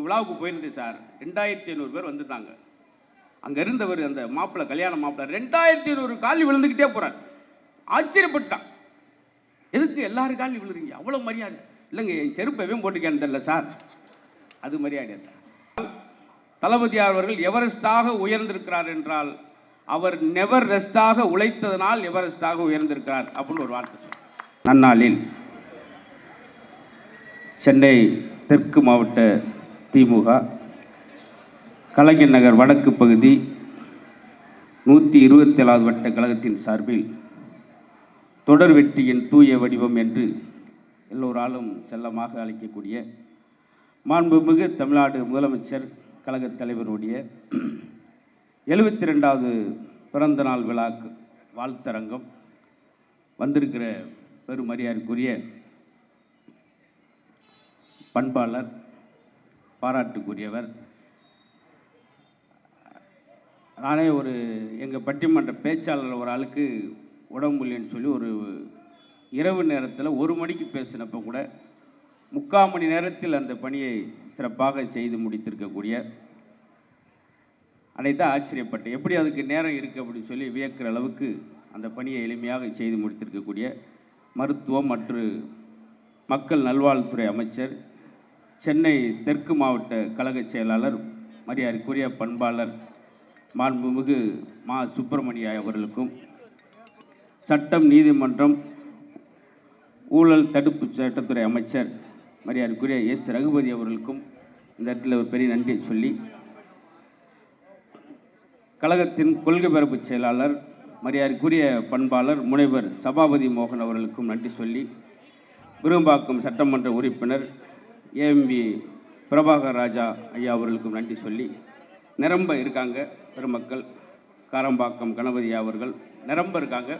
விழாவுக்கு போயிருந்தேன் சார். 2500 பேர் வந்துட்டாங்க. அங்கே இருந்தவர் அந்த மாப்பிள்ளை, கல்யாண மாப்பிள்ளை 2500 காலி விழுந்துக்கிட்டே போகிறார். ஆச்சரியப்பட்டான். எதுக்கு எல்லாரும் காலி விழுறீங்க? அவ்வளோ மரியாதை. இல்லைங்க, என் செருப்பையும் போட்டுக்கேன்னு தெரியல சார். அது மரியாதை சார். தளபதி அவர்கள் எவரெஸ்டாக உயர்ந்திருக்கிறார் என்றால் அவர் நெவர் ரெஸ்டாக உழைத்ததனால் எவரெஸ்டாக உயர்ந்திருக்கிறார் அப்படின்னு ஒரு வார்த்தை சார். நன்னாளில் சென்னை தெற்கு மாவட்ட திமுக கலைஞர் நகர் வடக்கு பகுதி 127வது வட்ட கழகத்தின் சார்பில் தொடர் வெற்றியின் தூய வடிவம் என்று எல்லோராலும் செல்லமாக அழைக்கக்கூடிய மாண்புமிகு தமிழ்நாடு முதலமைச்சர் கழகத் தலைவருடைய 72வது பிறந்தநாள் விழா வாழ்த்தரங்கம் வந்திருக்கிற பெருமரியாதைக்குரிய பண்பாளர், பாராட்டுக்குரியவர், நானே எங்கள் பட்டிமன்ற பேச்சாளர் ஒரு ஆளுக்கு உடம்பு இல்லைன்னு சொல்லி ஒரு இரவு நேரத்தில் 1 மணிக்கு பேசினப்போ கூட 3/4 மணி நேரத்தில் அந்த பணியை சிறப்பாக செய்து முடித்திருக்கக்கூடிய அனைத்தான் ஆச்சரியப்பட்டேன். எப்படி அதுக்கு நேரம் இருக்குது அப்படின்னு சொல்லி வியக்கிற அளவுக்கு அந்த பணியை எளிமையாக செய்து முடித்திருக்கக்கூடிய மருத்துவம் மற்றும் மக்கள் நல்வாழ்வுத்துறை அமைச்சர், சென்னை தெற்கு மாவட்ட கழக செயலாளர், மரியாதைக்குரிய பண்பாளர் மாண்புமிகு மா சுப்பிரமணிய அவர்களுக்கும், சட்டம் நீதிமன்றம் ஊழல் தடுப்பு சட்டத்துறை அமைச்சர் மரியாதைக்குரிய எஸ் ரகுபதி அவர்களுக்கும் இந்த இடத்துல ஒரு பெரிய நன்றியை சொல்லி, கழகத்தின் கொள்கை பரப்பு செயலாளர் மரியாதைக்குரிய பண்பாளர் முனைவர் சபாபதி மோகன் அவர்களுக்கும் நன்றி சொல்லி, விரும்பாக்கம் சட்டமன்ற உறுப்பினர் ஏஎம்பி பிரபாகர் ராஜா ஐயா அவர்களுக்கும் நன்றி சொல்லி, நிரம்ப இருக்காங்க பெருமக்கள். காரம்பாக்கம் கணபதி அவர்கள் நிரம்ப இருக்காங்க.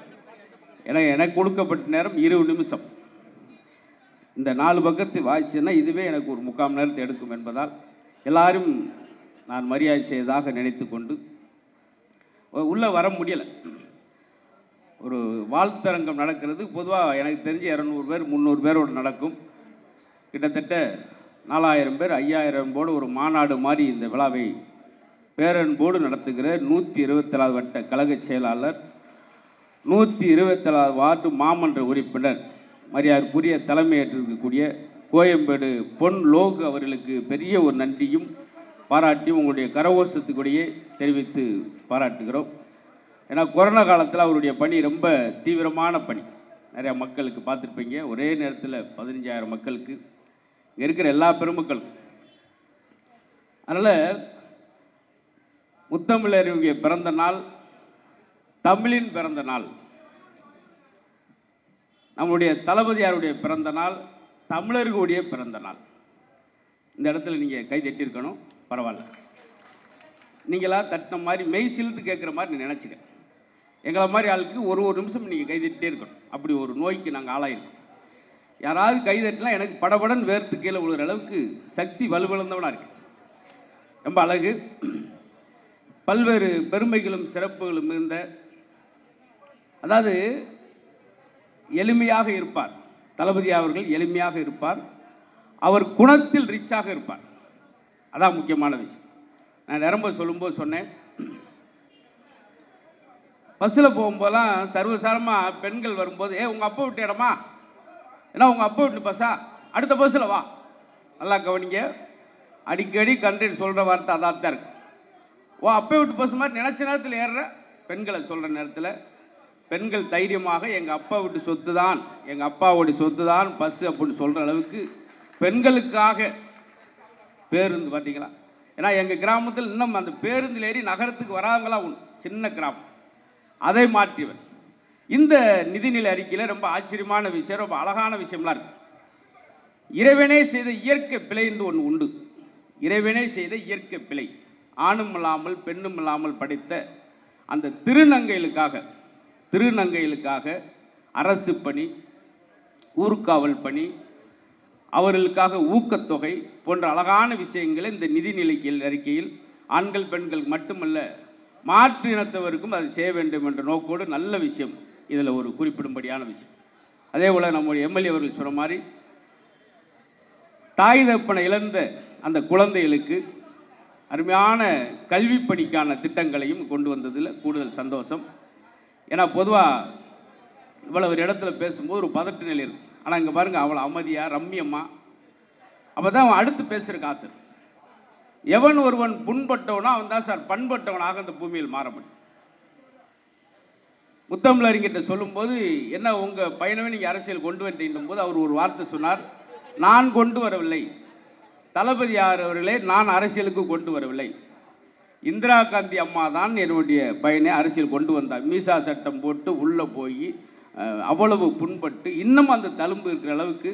ஏன்னா எனக்கு கொடுக்கப்பட்ட நேரம் 20 நிமிஷம். இந்த 4 பக்கத்து வாய்ச்சுன்னா இதுவே எனக்கு ஒரு 3/4 மணி நேரத்தை எடுக்கும் என்பதால் எல்லாரும் நான் மரியாதை செய்ததாக நினைத்து கொண்டு உள்ளே வர முடியலை. ஒரு வாழ்த்தரங்கம் நடக்கிறது. பொதுவாக எனக்கு தெரிஞ்சு 200 பேர் 300 பேரோடு நடக்கும். கிட்டத்தட்ட 4000 பேர் 5000 போடு ஒரு மாநாடு மாதிரி இந்த விழாவை பேரன்போடு நடத்துகிற 127வது வட்ட கழக செயலாளர், 127வது வார்டு மாமன்ற உறுப்பினர், மரியாதைக்குரிய தலைமையேற்றிருக்கக்கூடிய கோயம்பேடு பொன் லோக் அவர்களுக்கு பெரிய ஒரு நன்றியும் பாராட்டியும் உங்களுடைய கரகோஷத்துக்குடையே தெரிவித்து பாராட்டுகிறோம். ஏன்னா கொரோனா காலத்தில் அவருடைய பணி ரொம்ப தீவிரமான பணி. நிறையா மக்களுக்கு பார்த்துருப்பீங்க. ஒரே நேரத்தில் 15000 மக்களுக்கு இங்கே இருக்கிற எல்லா பெருமக்களுக்கும். அதனால் முத்தமிழருடைய பிறந்த நாள், தமிழின் பிறந்த நாள், நம்முடைய தளபதியாருடைய பிறந்த நாள், தமிழர்களுடைய பிறந்த நாள். இந்த இடத்துல நீங்கள் கை தட்டியிருக்கணும். பரவாயில்ல, நீங்களா தட்டின மாதிரி மெய் சிலுத்து கேட்குற மாதிரி நினச்சிக்க. எங்களை மாதிரி ஆளுக்கு ஒரு நிமிஷம் நீங்கள் கை தட்டிகிட்டே இருக்கணும். அப்படி ஒரு நோய்க்கு நாங்கள் ஆளாயிருக்கோம். யாராவது கை தட்டினா எனக்கு படபடன் வேர்த்து கீழே விழுகிற அளவுக்கு சக்தி வலுவிழந்தவனாக இருக்கு. ரொம்ப அழகு. பல்வேறு பெருமைகளும் சிறப்புகளும் இருந்த, அதாவது எளிமையாக இருப்பார் தளபதி அவர்கள். எளிமையாக இருப்பார். அவர் குணத்தில் ரிச்சாக இருப்பார். அதான் முக்கியமான விஷயம். நான் நிரம்ப சொல்லும்போது சொன்னேன், பஸ்ஸில் போகும்போதெல்லாம் சர்வசாரமாக பெண்கள் வரும்போது, உங்கள் அப்பா விட்டு இடமா, ஏன்னா உங்கள் அப்பா விட்டு பஸ்ஸா, அடுத்த பஸ்ஸில் வா. நல்லா கவனிங்க. அடிக்கடி கண்டேன் சொல்கிற வார்த்தை அதான் தான் இருக்கு. அப்பா விட்டு பஸ் மாதிரி நினச்ச நேரத்தில் ஏறுற பெண்களை சொல்கிற நேரத்தில் பெண்கள் தைரியமாக எங்கள் அப்பா விட்டு சொத்து தான், எங்கள் அப்பாவோடைய சொத்து தான் பஸ்ஸு அப்படின்னு சொல்கிற அளவுக்கு பெண்களுக்காக பேருந்து பார்த்தீங்களா. ஏன்னா எங்கள் கிராமத்தில் இன்னும் அந்த பேருந்தில் ஏறி நகரத்துக்கு வராங்களாம் உண்டு. சின்ன கிராமம். அதை மாற்றியவர். இந்த நிதிநிலை அறிக்கையில் ரொம்ப ஆச்சரியமான விஷயம், ரொம்ப அழகான விஷயம்லாம் இருக்கு. இறைவனே செய்த இயற்கை பிழை என்று ஒன்று உண்டு. இறைவனே செய்த இயற்கை பிழை. ஆணும் இல்லாமல் பெண்ணும் இல்லாமல் படைத்த அந்த திருநங்கைகளுக்காக அரசு பணி, ஊர்காவல் பணி, அவர்களுக்காக ஊக்கத்தொகை போன்ற அழகான விஷயங்களை இந்த நிதிநிலை அறிக்கையில் ஆண்கள் பெண்கள் மட்டுமல்ல மாற்று இனத்தவருக்கும் அதை செய்ய வேண்டும் என்ற நோக்கோடு நல்ல விஷயம் இதில் ஒரு குறிப்பிடும்படியான விஷயம். அதே போல் நம்முடைய எம்எல்ஏ அவர்கள் சொன்ன மாதிரி தாய் தப்பனை இழந்த அந்த குழந்தைகளுக்கு அருமையான கல்வி பணிக்கான திட்டங்களையும் கொண்டு வந்ததில் கூடுதல் சந்தோஷம். ஏன்னா பொதுவாக இவ்வளோ ஒரு இடத்துல பேசும்போது ஒரு பதட்ட நிலை இருக்குது. ஆனால் இங்கே பாருங்கள், அவ்வளோ அமைதியாக ரம்மியமாக அப்போ தான் அவன் அடுத்து பேசுகிறக்கு ஆசை. எவன் ஒருவன் புண்பட்டவனா அவன் தான் சார் பண்பட்டவனாக அந்த பூமியில் மாற முடியும். முத்தமிழறிஞர்கிட்ட சொல்லும்போது, என்ன உங்கள் பையனவே நீங்கள் அரசியல் கொண்டு வந்துடும் போது அவர் ஒரு வார்த்தை சொன்னார், நான் கொண்டு வரவில்லை, தளபதியார் அவர்களே நான் அரசியலுக்கு கொண்டு வரவில்லை, இந்திரா காந்தி அம்மா தான் என்னுடைய பையனை அரசியல் கொண்டு வந்தார். மீசா சட்டம் போட்டு உள்ளே போய் அவ்வளவு புண்பட்டு இன்னும் அந்த தழும்பு இருக்கிற அளவுக்கு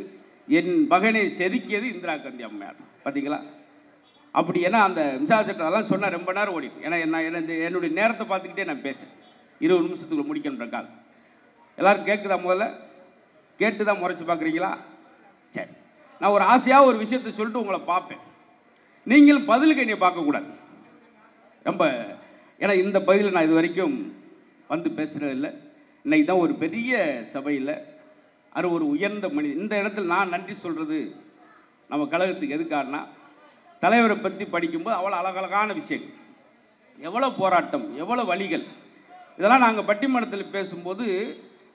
என் மகனை செதுக்கியது இந்திரா காந்தி அம்மையார். பார்த்தீங்களா? அப்படி ஏன்னா அந்த மீசா சட்டம் அதெல்லாம் சொன்னால் ரொம்ப நேரம் ஓடிடும். ஏன்னா என்னுடைய நேரத்தை பார்த்துக்கிட்டே நான் பேசுகிறேன். 20 நிமிஷத்துக்குள்ள முடிக்கணுன்ற கால். எல்லோரும் கேட்குதா? முதல்ல கேட்டு தான் முறைச்சி பார்க்குறீங்களா? சரி, நான் ஒரு ஆசையாக ஒரு விஷயத்தை சொல்லிட்டு உங்களை பார்ப்பேன். நீங்களும் பதிலுக்கு என்னை பார்க்கக்கூடாது. ரொம்ப ஏன்னா இந்த பதிலில் நான் இது வரைக்கும் வந்து பேசுகிறதில்லை. இன்றைக்கி தான் ஒரு பெரிய சபையில் ஒரு உயர்ந்த மனிதன் இந்த இடத்துல நான் நன்றி சொல்கிறது நம்ம கழகத்துக்கு எதுக்காருன்னா, தலைவரை பற்றி படிக்கும்போது அவ்வளோ அழகழகான விஷயங்கள், எவ்வளோ போராட்டம், எவ்வளோ வழிகள், இதெல்லாம் நாங்கள் பட்டிமன்றத்தில் பேசும்போது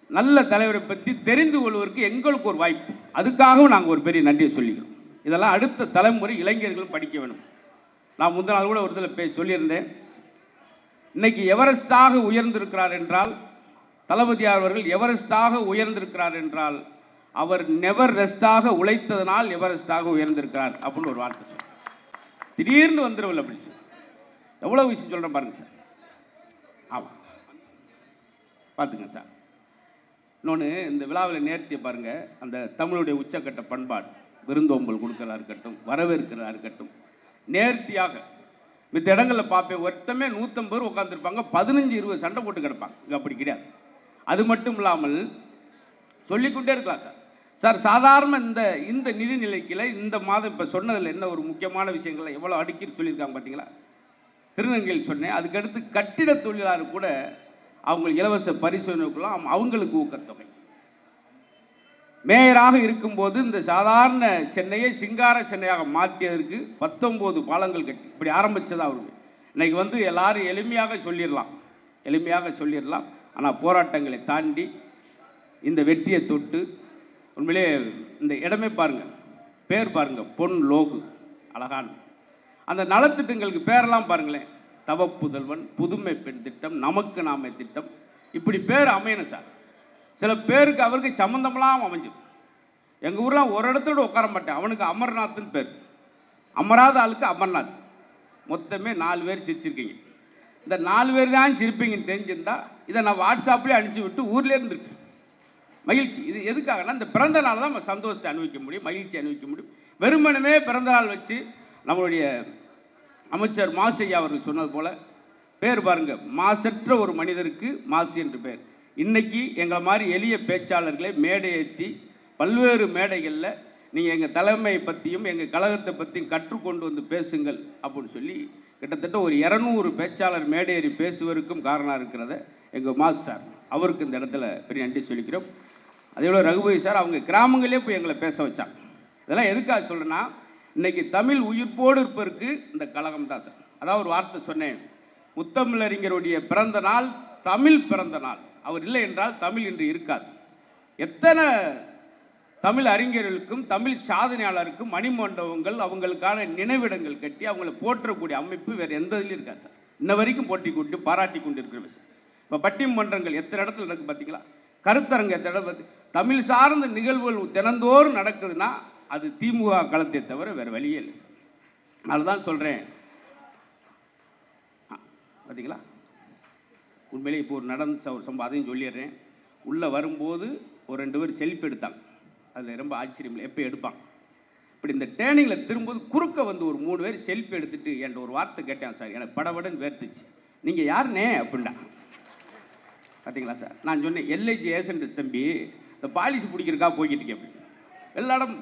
நல்ல தலைவரை பற்றி தெரிந்து கொள்வதற்கு எங்களுக்கு ஒரு வாய்ப்பு. அதுக்காகவும் நாங்கள் ஒரு பெரிய நன்றியை சொல்லிக்கிறோம். இதெல்லாம் அடுத்த தலைமுறை இளைஞர்களும் படிக்க வேணும். நான் முந்தின நாள் கூட ஒரு இதில் சொல்லியிருந்தேன், இன்னைக்கு எவரெஸ்டாக உயர்ந்திருக்கிறார் என்றால், தளபதியார் அவர்கள் எவரெஸ்டாக உயர்ந்திருக்கிறார் என்றால் அவர் நெவர் ரெஸ்டாக உழைத்ததனால் எவரெஸ்டாக உயர்ந்திருக்கிறார் அப்படின்னு ஒரு வார்த்தை சொல்ல. திடீர்னு வந்துடவில்லை அப்படின்னு சொல்லி எவ்வளோ விஷயம் சொல்கிறேன் பாருங்க சார். ஆமாம், பார்த்துங்க சார். இன்னொன்று, இந்த விழாவில் நேர்த்தியை பாருங்கள். அந்த தமிழுடைய உச்சக்கட்ட பண்பாடு, விருந்தோம்பல் கொடுக்கிறதா இருக்கட்டும், வரவேற்கிறதா இருக்கட்டும், நேர்த்தியாக மித்த இடங்களில் பார்ப்பேன். ஒருத்தமே 150 பேர் உட்காந்துருப்பாங்க, 15-20 சண்டை போட்டு கிடப்பாங்க. இங்கே அப்படி கிடையாது. அது மட்டும் இல்லாமல் சொல்லிக்கொண்டே இருக்கலாம் சார். சார் சாதாரண இந்த நிதி நிலைக்கில் இந்த மாதம் இப்போ சொன்னதில் என்ன ஒரு முக்கியமான விஷயங்களை எவ்வளோ அடுக்கி சொல்லியிருக்காங்க பார்த்தீங்களா? திருநங்கையில் சொன்னேன். அதுக்கடுத்து கட்டிட தொழிலாளர் கூட அவங்களுக்கு இலவச பரிசோதனைக்குலாம் அவங்களுக்கு ஊக்கத்தொகை. மேயராக இருக்கும்போது இந்த சாதாரண சென்னையை சிங்கார சென்னையாக மாற்றியதற்கு 19 பாலங்கள் கட்டி இப்படி ஆரம்பித்தது அவருக்கு. இன்றைக்கி வந்து எல்லாரும் எளிமையாக சொல்லிடலாம். ஆனால் போராட்டங்களை தாண்டி இந்த வெற்றியை தொட்டு உண்மையிலே இந்த இடமே பாருங்கள், பேர் பாருங்கள், பொன் லோகு அழகான அந்த நலத்திட்டங்களுக்கு பேரெல்லாம் பாருங்களேன். தவப்புதல்வன், புதுமை பெண் திட்டம், நமக்கு நாமே திட்டம், இப்படி பேர் அமையணும் சார். சில பேருக்கு அவருக்கு சம்மந்தமெல்லாம் அமைஞ்சிடும். எங்கள் ஊரில் ஒரு இடத்தோட உட்கார மாட்டேன், அவனுக்கு அமர்நாத்னு பேர். அமராத ஆளுக்கு அமர்நாத். மொத்தமே 4 பேர் சிரிச்சிருக்கீங்க. இந்த 4 பேர் தான் சிரிப்பீங்கன்னு தெரிஞ்சிருந்தா இதை நான் வாட்ஸ்அப்லேயே அனுப்பிச்சி விட்டு ஊர்லேயே இருந்துருக்கு. மகிழ்ச்சி. இது எதுக்காகனா, இந்த பிறந்த நாள் தான் நம்ம சந்தோஷத்தை அனுபவிக்க முடியும், மகிழ்ச்சி அனுபவிக்க முடியும். வெறுமனமே பிறந்த நாள் வச்சு நம்மளுடைய அமைச்சர் மாசையா அவர்கள் சொன்னது போல் பேர் பாருங்கள், மாசற்ற ஒரு மனிதருக்கு மாசு என்று பேர். இன்றைக்கி எங்களை மாதிரி எளிய பேச்சாளர்களை மேடை ஏற்றி பல்வேறு மேடைகளில் நீங்கள் எங்கள் தலைமையை பற்றியும் எங்கள் கழகத்தை பற்றியும் கற்றுக்கொண்டு வந்து பேசுங்கள் அப்படின்னு சொல்லி கிட்டத்தட்ட ஒரு 200 பேச்சாளர் மேடையேறி பேசுவதற்கும் காரணம் இருக்கிறத எங்கள் மாசு சார், அவருக்கு இந்த இடத்துல பெரிய நன்றி சொல்லிக்கிறோம். அதே போல் ரகுபதி சார், அவங்க கிராமங்களே போய் எங்களை பேச வச்சாங்க. இதெல்லாம் எதுக்காக சொல்கிறேன்னா, இன்றைக்கி தமிழ் உயிர்ப்போடு இருப்பதற்கு இந்த கழகம் தான் சார். அதாவது ஒரு வார்த்தை சொன்னேன், முத்தமிழறிஞருடைய பிறந்த நாள் தமிழ் பிறந்த நாள். அவர் இல்லை என்றால் தமிழ் இன்று இருக்காது. எத்தனை தமிழ் அறிஞர்களுக்கும் தமிழ் சாதனையாளருக்கும் மணிமண்டபங்கள், அவங்களுக்கான நினைவிடங்கள் கட்டி அவங்களை போற்றக்கூடிய அமைப்பு வேறு எந்த இதுலையும் இருக்காது சார். இன்ன வரைக்கும் போட்டி கொண்டு பாராட்டி கொண்டு இருக்கிற சார். இப்போ பட்டிமன்றங்கள் எத்தனை இடத்துல நடக்குது பார்த்தீங்களா? கருத்தரங்க எத்தனை இடத்துல தமிழ் சார்ந்த நிகழ்வுகள் தினந்தோறும் நடக்குதுன்னா அது திமுக களத்தை தவிர வேறு வழியே இல்லை சார். அதனால தான் சொல்கிறேன். பார்த்தீங்களா, உண்மையிலே இப்போ ஒரு நடந்த ஒரு சம்பவம், அதையும் சொல்லிடுறேன். உள்ளே வரும்போது ஒரு 2 பேர் செல்ஃபி எடுத்தாங்க. அதில் ரொம்ப ஆச்சரியம் இல்லை, எப்போ எடுப்பாங்க. இப்படி இந்த டேர்னிங்கில் திரும்பும்போது குறுக்க வந்து ஒரு 3 பேர் செல்ஃபி எடுத்துகிட்டு என்கிட்ட ஒரு வார்த்தை கேட்டேன் சார், எனக்கு படபடன்னு வேர்த்துச்சு. நீங்கள் யாருனே அப்படின்னா. பார்த்தீங்களா சார், நான் சொன்னேன் எல்ஐஜி ஏசன்ட் தம்பி, இந்த பாலிசி பிடிக்கிறக்கா போய்கிட்டு இருக்கேன் அப்படின்னு. எல்லா இடம்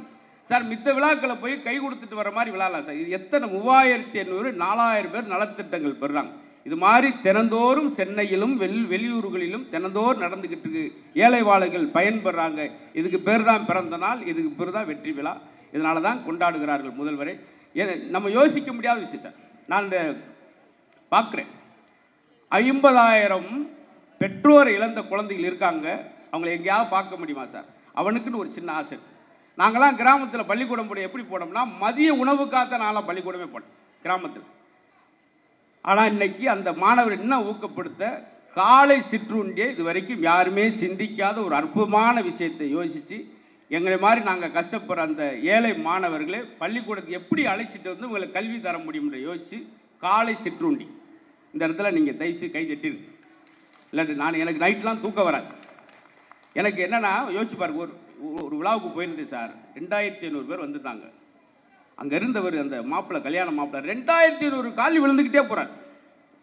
சார் மித்த விழாக்களை போய் கை கொடுத்துட்டு வர மாதிரி விழாலாம் சார். இது எத்தனை 3800 4000 பேர் நலத்திட்டங்கள் பெறுறாங்க. இது மாதிரி தினந்தோறும் சென்னையிலும் வெளியூர்களிலும் தினந்தோறும் நடந்துக்கிட்டு இருக்கு. ஏழை வாழைகள் பயன்பெறாங்க. இதுக்கு பேர் தான் பிறந்த நாள், இதுக்கு பேர் தான் வெற்றி விழா. இதனால தான் கொண்டாடுகிறார்கள் முதல்வரை. நம்ம யோசிக்க முடியாத விஷயம் சார். நான் இந்த பார்க்குறேன் 50,000 பெற்றோர் இழந்த குழந்தைகள் இருக்காங்க. அவங்களை எங்கேயாவது பார்க்க முடியுமா சார்? அவனுக்குன்னு ஒரு சின்ன ஆசை. நாங்களாம் கிராமத்தில் பள்ளிக்கூடம் போட எப்படி போனோம்னா மதிய உணவுக்காக நான்லாம் பள்ளிக்கூடமே போனேன் கிராமத்தில். ஆனால் இன்னைக்கு அந்த மாணவர் இன்னும் ஊக்கப்படுத்த காலை சிற்றுண்டியை இது வரைக்கும் யாருமே சிந்திக்காத ஒரு அற்புதமான விஷயத்தை யோசித்து எங்களை மாதிரி நாங்கள் கஷ்டப்படுற அந்த ஏழை மாணவர்களே பள்ளிக்கூடத்துக்கு எப்படி அழைச்சிட்டு வந்து உங்களை கல்வி தர முடியும்ன்ற யோசித்து காலை சிற்றுண்டி இந்த இடத்துல நீங்கள் தயவுசு கை தட்டிருக்கு. இல்லாட்டி எனக்கு நைட்லாம் தூக்கம் வராது. எனக்கு என்னென்னா யோசிச்சு பாருங்க, ஒரு விழாவுக்கு போயிருந்தேன் சார். 2500 பேர் வந்துட்டாங்க. அங்கே இருந்தவர் அந்த மாப்பிள்ளை, கல்யாண மாப்பிள்ளை 2500 காலி விழுந்துக்கிட்டே போகிறார்.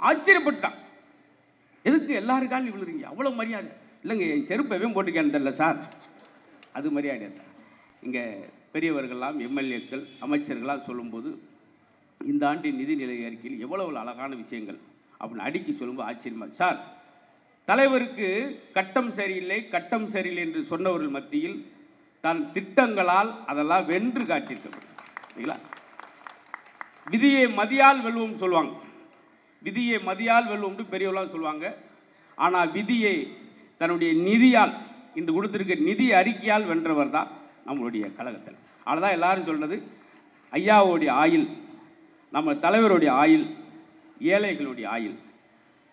ஆச்சரியப்பட்டான். எதுக்கு எல்லாரும் காலி விழுறீங்க? அவ்வளோ மரியாதை இல்லைங்க. என் செருப்பையும் போட்டுக்கேன்னு தெரியல சார். அது மரியாதை சார். இங்கே பெரியவர்கள்லாம் எம்எல்ஏக்கள் அமைச்சர்கள்லாம் சொல்லும்போது இந்த ஆண்டின் நிதிநிலை அறிக்கையில் எவ்வளவு அழகான விஷயங்கள் அப்படின்னு அடுக்கி சொல்லும்போது ஆச்சரியமாக சார். தலைவருக்கு கட்டம் சரியில்லை கட்டம் சரியில்லை என்று சொன்னவர்கள் மத்தியில் தன் திட்டங்களால் அதெல்லாம் வென்று காட்டியிருக்க. விதியை மதியால் வெல்வோம் சொல்லுவாங்க. விதியை மதியால் வெல்வோம்னு பெரியவர்களாக சொல்லுவாங்க. ஆனால் விதியை தன்னுடைய நிதியால் இன்று கொடுத்திருக்க நிதி அறிக்கையால் வென்றவர் தான் நம்மளுடைய கழகத்தில். அதனால் எல்லாரும் சொல்றது ஐயாவுடைய ஆயுள், நம்ம தலைவருடைய ஆயுள் ஏழைகளுடைய ஆயுள்,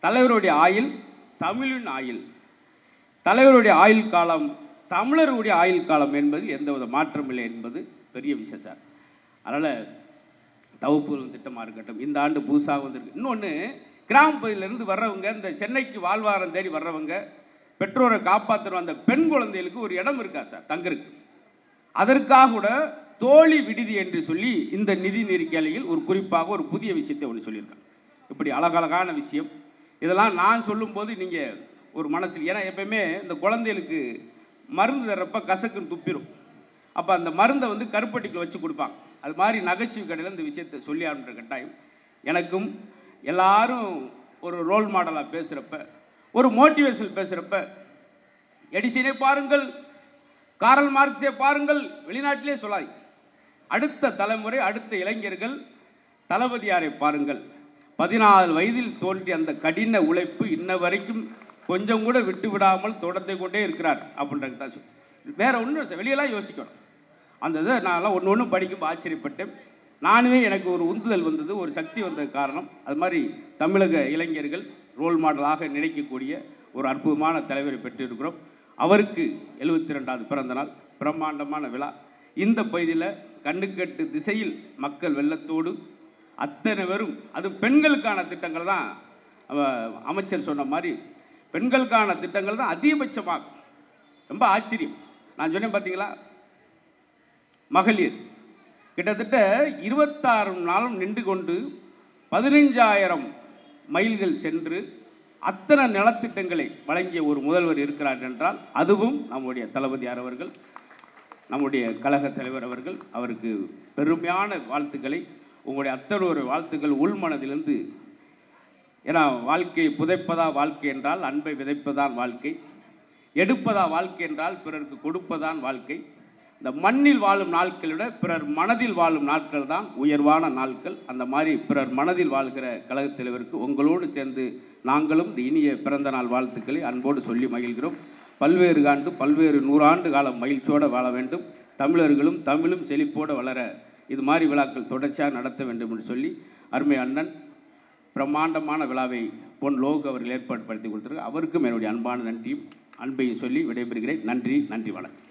தலைவருடைய ஆயுள் தமிழின் ஆயுள், தலைவருடைய ஆயுள் காலம் தமிழருடைய ஆயுள் காலம் என்பது எந்தவித மாற்றம் இல்லை என்பது பெரிய விஷயம் சார். அதனால் தவப்புகள் திட்டமாக இருக்கட்டும், இந்த ஆண்டு புதுசாக வந்திருக்கு. இன்னொன்று, கிராம பகுதியிலேருந்து வர்றவங்க, இந்த சென்னைக்கு வாழ்வாரம் தேடி வர்றவங்க, பெற்றோரை காப்பாற்றுற அந்த பெண் குழந்தைகளுக்கு ஒரு இடம் இருக்கா சார் தங்கருக்கு. அதற்காக கூட தோழி விடுதி என்று சொல்லி இந்த நிதி நெருக்கடியில் ஒரு குறிப்பாக ஒரு புதிய விஷயத்தை ஒன்று சொல்லியிருக்காங்க. இப்படி அழகழகான விஷயம். இதெல்லாம் நான் சொல்லும்போது நீங்கள் ஒரு மனசில், ஏன்னா எப்பயுமே இந்த குழந்தைகளுக்கு மருந்து தர்றப்ப கசக்குன்னு துப்பிடும். அப்போ அந்த மருந்தை வந்து கருப்பட்டிக்கு வச்சு கொடுப்பாங்க. அது மாதிரி நகைச்சுவை கடையில் இந்த விஷயத்தை சொல்லி ஆடுற கட்டாயம் எனக்கும். எல்லாரும் ஒரு ரோல் மாடலாக பேசுகிறப்ப, ஒரு மோட்டிவேஷன் பேசுகிறப்ப, எடிசனை பாருங்கள், காரல் மார்க்ஸை பாருங்கள், வெளிநாட்டிலே சொல்லாது. அடுத்த தலைமுறை, அடுத்த இளைஞர்கள் தளபதியாரை பாருங்கள். 14 வயதில் தோன்றிய அந்த கடின உழைப்பு இன்ன வரைக்கும் கொஞ்சம் கூட விட்டு விடாமல் தொடர்ந்து கொண்டே இருக்கிறார் அப்படின்றது தான். வேற ஒன்றும் வெளியெல்லாம் யோசிக்கணும். அந்த இதை நான்லாம் ஒன்று ஒன்று படிக்கும் ஆச்சரியப்பட்டேன். நானுமே எனக்கு ஒரு உந்துதல் வந்தது, ஒரு சக்தி வந்தது காரணம். அது மாதிரி தமிழக இளைஞர்கள் ரோல் மாடலாக நினைக்கக்கூடிய ஒரு அற்புதமான தலைவரை பெற்றிருக்கிறோம். அவருக்கு 72வது பிறந்த நாள், பிரம்மாண்டமான விழா. இந்த பகுதியில் கண்ணுக்கெட்டு திசையில் மக்கள் வெள்ளத்தோடு அத்தனை பேரும், அது பெண்களுக்கான திட்டங்கள் தான் அமைச்சர் சொன்ன மாதிரி பெண்களுக்கான திட்டங்கள் தான் அதிகபட்சமாக. ரொம்ப ஆச்சரியம். நான் சொன்னேன் பார்த்தீங்களா, மகளிர் கிட்டத்தட்ட 26 நாளும் நின்று கொண்டு 15,000 மைல்கள் சென்று அத்தனை நலத்திட்டங்களை வழங்கிய ஒரு முதல்வர் இருக்கிறார் என்றால் அதுவும் நம்முடைய தளபதியார் அவர்கள், நம்முடைய கழக தலைவர் அவர்கள். அவருக்கு பெருமையான வாழ்த்துக்களை, உங்களுடைய அத்தனை ஒரு வாழ்த்துக்கள் உள்மனதிலிருந்து. ஏன்னா வாழ்க்கை புதைப்பதா வாழ்க்கை என்றால் அன்பை விதைப்பதான் வாழ்க்கை, எடுப்பதா வாழ்க்கை என்றால் பிறருக்கு கொடுப்பதான் வாழ்க்கை. இந்த மண்ணில் வாழும் நாட்களை விட பிறர் மனதில் வாழும் நாட்கள் தான் உயர்வான நாட்கள். அந்த மாதிரி பிறர் மனதில் வாழ்கிற கழகத் தலைவருக்கு உங்களோடு சேர்ந்து நாங்களும் இந்த இனிய பிறந்த நாள் வாழ்த்துக்களை அன்போடு சொல்லி மகிழ்கிறோம். பல்வேறு ஆண்டு, பல்வேறு 100 ஆண்டு காலம் மகிழ்ச்சியோடு வாழ வேண்டும். தமிழர்களும் தமிழும் செழிப்போடு வளர இது மாதிரி விழாக்கள் தொடர்ச்சியாக நடத்த வேண்டும் என்று சொல்லி அருமை அண்ணன் பிரம்மாண்டமான விழாவை பொன் லோக் அவர்கள் ஏற்பாடு படுத்தி கொடுத்துருக்கு. அவருக்கும் என்னுடைய அன்பான நன்றியும் அன்பையும் சொல்லி விடைபெறுகிறேன். நன்றி, நன்றி, வணக்கம்.